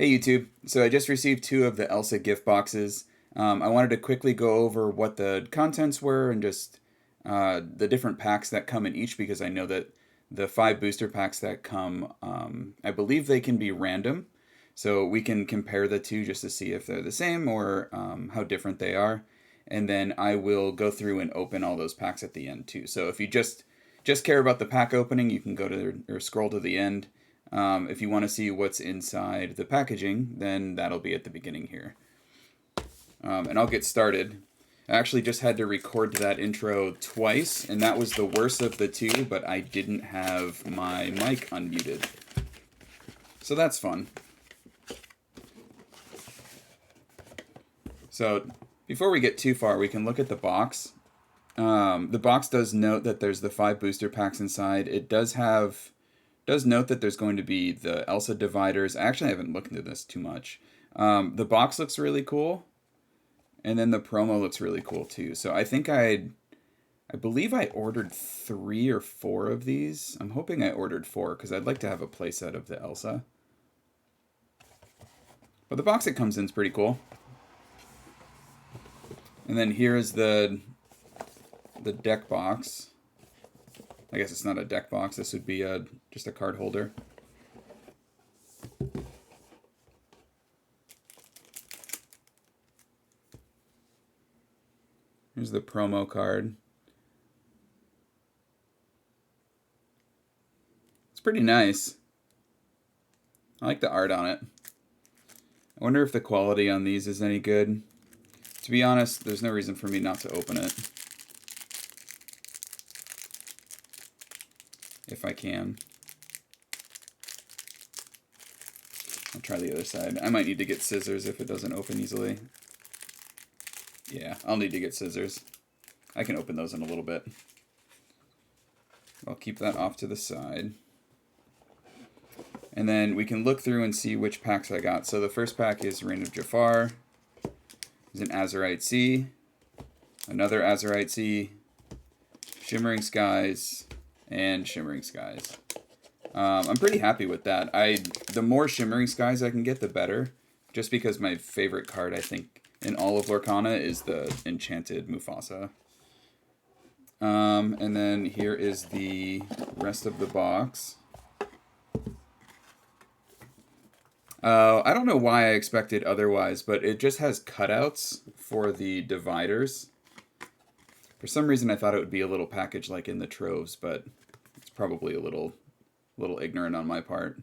Hey YouTube, so I just received two of the Elsa gift boxes. I wanted to quickly go over what the contents were and just the different packs that come in each because I know that the five booster packs that come, I believe they can be random. So we can compare the two just to see if they're the same or how different they are. And then I will go through and open all those packs at the end too. So if you just care about the pack opening, you can go to or scroll to the end. If you want to see what's inside the packaging, then that'll be at the beginning here. And I'll get started. I actually just had to record that intro twice, and that was the worst of the two, but I didn't have my mic unmuted. So that's fun. So before we get too far, we can look at the box. The box does note that there's the 5 booster packs inside. It does note that there's going to be the Elsa dividers. I actually haven't looked into this too much. The box looks really cool, and then the promo looks really cool too. So I think I believe I ordered 3 or 4 of these. I'm hoping I ordered 4 because I'd like to have a playset of the Elsa. But the box it comes in is pretty cool. And then here is the deck box. I guess it's not a deck box. This would be just a card holder. Here's the promo card. It's pretty nice. I like the art on it. I wonder if the quality on these is any good. To be honest, there's no reason for me not to open it. If I can. I'll try the other side. I might need to get scissors if it doesn't open easily. Yeah, I'll need to get scissors. I can open those in a little bit. I'll keep that off to the side. And then we can look through and see which packs I got. So the first pack is Reign of Jafar. There's an Azurite Sea. Another Azurite Sea. Shimmering Skies. And Shimmering Skies. I'm pretty happy with that. The more Shimmering Skies I can get, the better. Just because my favorite card, I think, in all of Lorcana is the Enchanted Mufasa. And then here is the rest of the box. I don't know why I expected otherwise, but it just has cutouts for the dividers. For some reason, I thought it would be a little package like in the Troves, but it's probably a little ignorant on my part.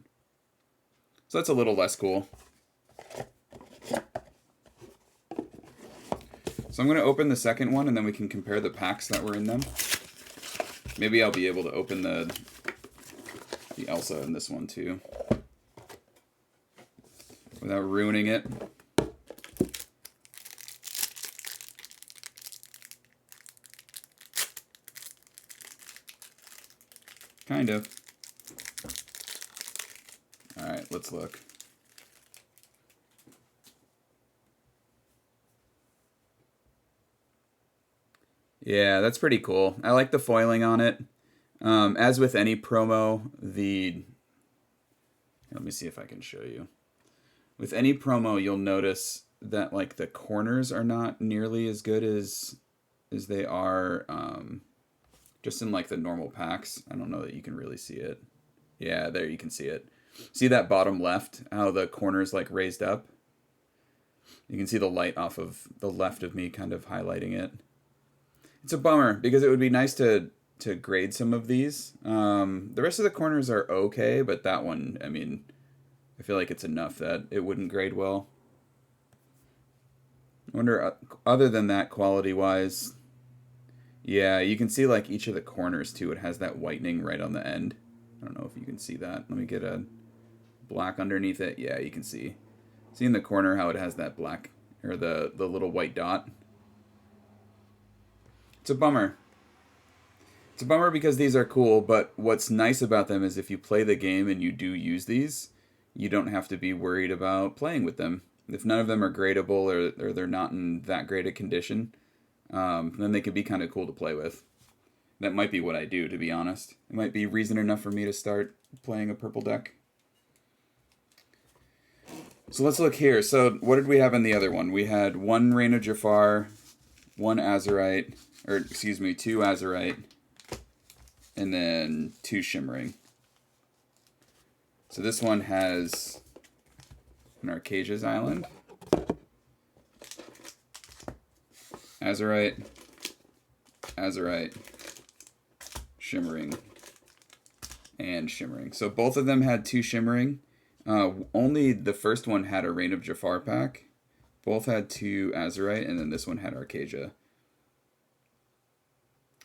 So that's a little less cool. So I'm going to open the second one, and then we can compare the packs that were in them. Maybe I'll be able to open the Elsa in this one too, without ruining it. Kind of. Alright, let's look. Yeah, that's pretty cool. I like the foiling on it. As with any promo, let me see if I can show you. With any promo, you'll notice that like the corners are not nearly as good as they are just in like the normal packs. I don't know that you can really see it. Yeah, there you can see it. See that bottom left, how the corner's like raised up? You can see the light off of the left of me kind of highlighting it. It's a bummer because it would be nice to grade some of these. The rest of the corners are okay, but that one, I mean, I feel like it's enough that it wouldn't grade well. I wonder, other than that, quality-wise, yeah, you can see like each of the corners too. It has that whitening right on the end. I don't know if you can see that. Let me get a black underneath it. Yeah, you can see. See in the corner how it has that black, or the little white dot? It's a bummer. It's a bummer because these are cool, but what's nice about them is if you play the game and you do use these, you don't have to be worried about playing with them. If none of them are gradable or they're not in that great a condition, then they can be kind of cool to play with. That might be what I do, to be honest. It might be reason enough for me to start playing a purple deck. So let's look here. So what did we have in the other one? We had one Rain of Jafar, one Azurite, or excuse me, two Azurite, and then two Shimmering. So this one has an Arcasia's Island, Azurite, Azurite, Shimmering, and Shimmering. So both of them had two Shimmering. Only the first one had a Rain of Jafar pack. Both had two Azurite, and then this one had Arcasia.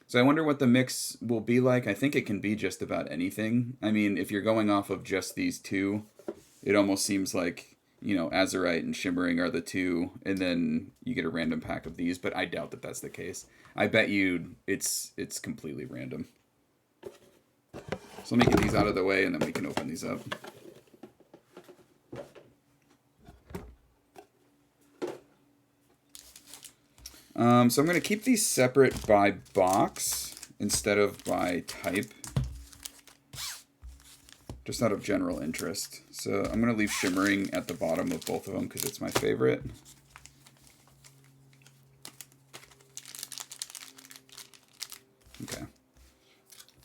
So I wonder what the mix will be like. I think it can be just about anything. I mean, if you're going off of just these two, it almost seems like, you know, Azurite and Shimmering are the two, and then you get a random pack of these, but I doubt that that's the case. I bet you it's completely random. So let me get these out of the way, and then we can open these up. So I'm going to keep these separate by box instead of by type, just out of general interest. So I'm going to leave Shimmering at the bottom of both of them because it's my favorite. Okay.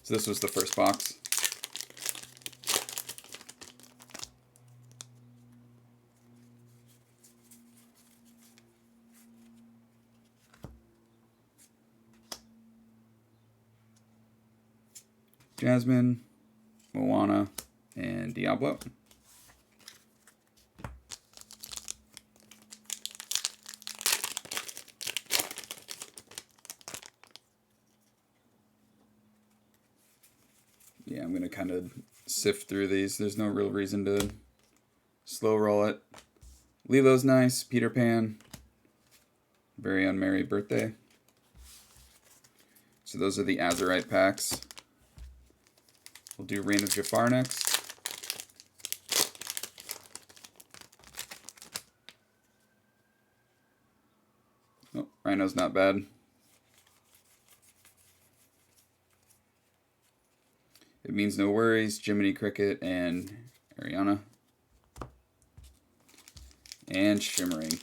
So this was the first box. Jasmine, Moana, and Diablo. Yeah, I'm going to kind of sift through these. There's no real reason to slow roll it. Lilo's nice. Peter Pan. Very Unmerry Birthday. So those are the Azurite packs. We'll do Rain of Jafar next. Oh, Rhino's not bad. It Means No Worries, Jiminy Cricket, and Ariana. And Shimmering.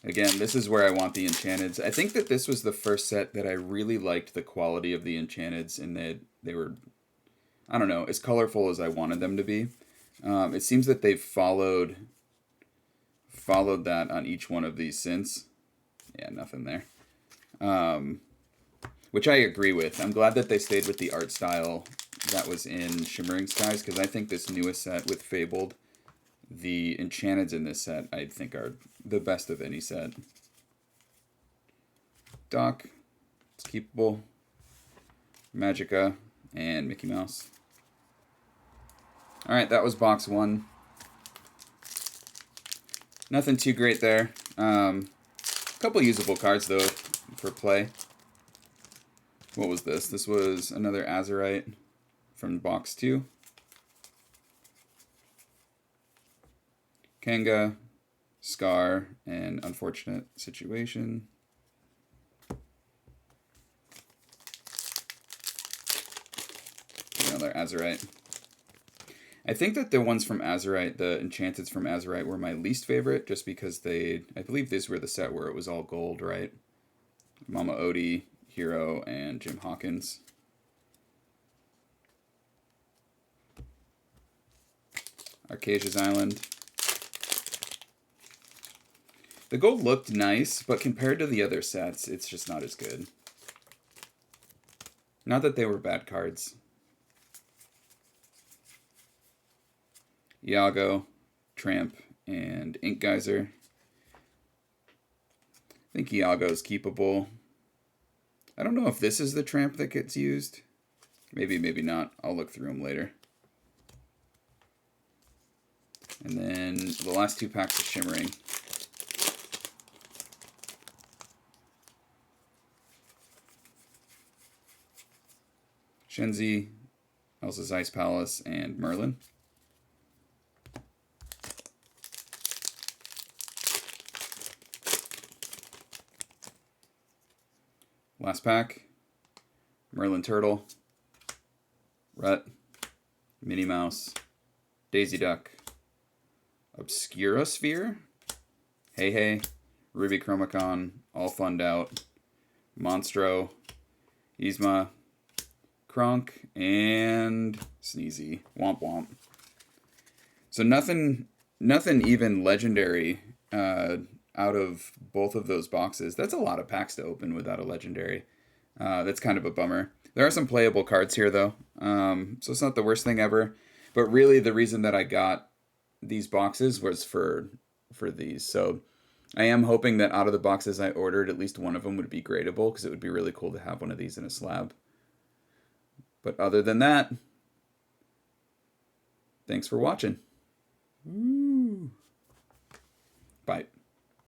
Again, this is where I want the Enchanteds. I think that this was the first set that I really liked the quality of the Enchanteds, and that they were, I don't know, as colorful as I wanted them to be. It seems that they've followed that on each one of these since. Yeah, nothing there. Which I agree with. I'm glad that they stayed with the art style that was in Shimmering Skies, because I think this newest set with Fabled, the Enchanteds in this set, I think are the best of any set. Doc, it's keepable. Magica, and Mickey Mouse. Alright, that was box one. Nothing too great there. A couple usable cards, though, for play. What was this? This was another Azurite from box 2. Kanga, Scar, and Unfortunate Situation. Another Azurite. I think that the ones from Azurite, the Enchanteds from Azurite, were my least favorite, just because I believe these were the set where it was all gold, right? Mama Odie, Hero, and Jim Hawkins. Arcasia's Island. The gold looked nice, but compared to the other sets, it's just not as good. Not that they were bad cards. Iago, Tramp, and Ink Geyser. I think Iago's keepable. I don't know if this is the Tramp that gets used. Maybe, maybe not. I'll look through them later. And then the last two packs of Shimmering. Shenzi, Elsa's Ice Palace, and Merlin. Last pack, Merlin Turtle, Rhett, Minnie Mouse, Daisy Duck, Obscurosphere, Hey Hey, Ruby Chromacon, all funned out, Monstro, Yzma, Kronk, and Sneezy. Womp womp. So nothing even legendary out of both of those boxes. That's a lot of packs to open without a legendary. That's kind of a bummer. There are some playable cards here, though, so it's not the worst thing ever. But really, the reason that I got these boxes was for these. So I am hoping that out of the boxes I ordered, at least one of them would be gradable, because it would be really cool to have one of these in a slab. But other than that, thanks for watching. Ooh.